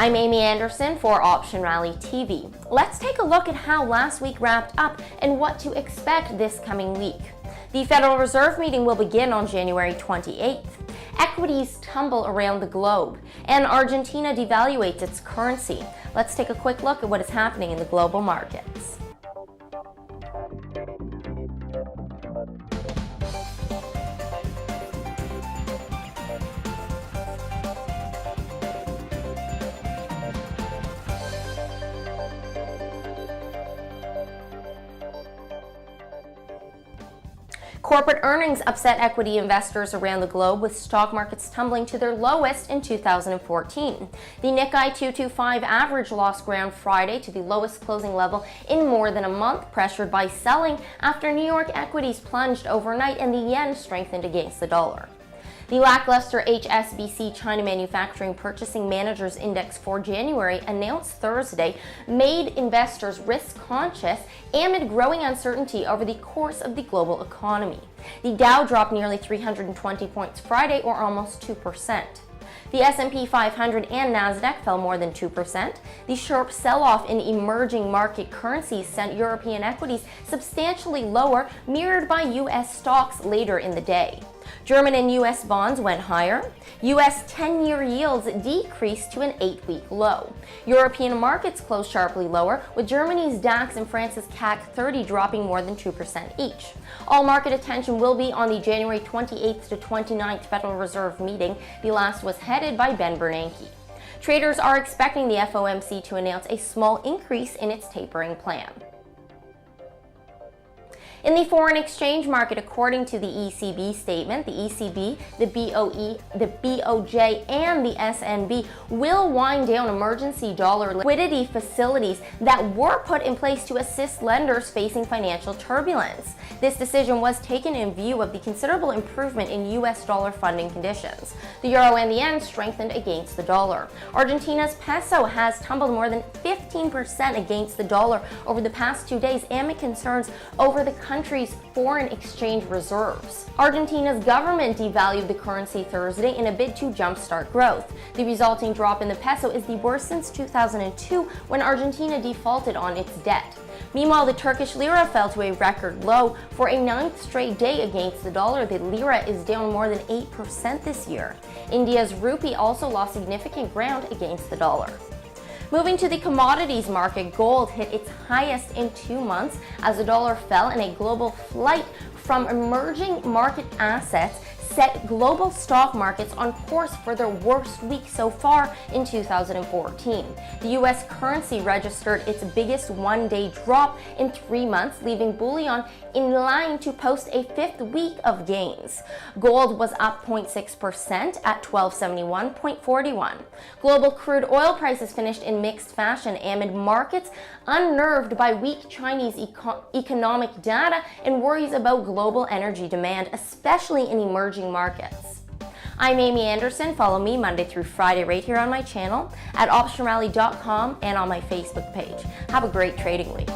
I'm Amy Anderson for OptionRally TV. Let's take a look at how last week wrapped up and what to expect this coming week. The Federal Reserve meeting will begin on January 28th. Equities tumble around the globe, and Argentina devaluates its currency. Let's take a quick look at what is happening in the global markets. Corporate earnings upset equity investors around the globe, with stock markets tumbling to their lowest in 2014. The Nikkei 225 average lost ground Friday to the lowest closing level in more than a month, pressured by selling after New York equities plunged overnight and the yen strengthened against the dollar. The lackluster HSBC China Manufacturing Purchasing Managers Index for January, announced Thursday, made investors risk-conscious amid growing uncertainty over the course of the global economy. The Dow dropped nearly 320 points Friday, or almost 2%. The S&P 500 and Nasdaq fell more than 2%. The sharp sell-off in emerging market currencies sent European equities substantially lower, mirrored by U.S. stocks later in the day. German and U.S. bonds went higher. U.S. 10-year yields decreased to an 8-week low. European markets closed sharply lower, with Germany's DAX and France's CAC 30 dropping more than 2% each. All market attention will be on the January 28th to 29th Federal Reserve meeting. The last was headed by Ben Bernanke. Traders are expecting the FOMC to announce a small increase in its tapering plan. In the foreign exchange market, according to the ECB statement, the ECB, the BOE, the BOJ, and the SNB will wind down emergency dollar liquidity facilities that were put in place to assist lenders facing financial turbulence. This decision was taken in view of the considerable improvement in U.S. dollar funding conditions. The euro and the yen strengthened against the dollar. Argentina's peso has tumbled more than 15% against the dollar over the past 2 days amid concerns over the country's foreign exchange reserves. Argentina's government devalued the currency Thursday in a bid to jumpstart growth. The resulting drop in the peso is the worst since 2002, when Argentina defaulted on its debt. Meanwhile, the Turkish lira fell to a record low for a 9th straight day against the dollar. The lira is down more than 8% this year. India's rupee also lost significant ground against the dollar. Moving to the commodities market, gold hit its highest in 2 months as the dollar fell, and a global flight from emerging market assets set global stock markets on course for their worst week so far in 2014. The U.S. currency registered its biggest one-day drop in 3 months, leaving bullion in line to post a 5th week of gains. Gold was up 0.6% at $1271.41. Global crude oil prices finished in mixed fashion amid markets unnerved by weak Chinese economic data and worries about global energy demand, especially in emerging markets. I'm Amy Anderson. Follow me Monday through Friday right here on my channel, at OptionRally.com, and on my Facebook page. Have a great trading week.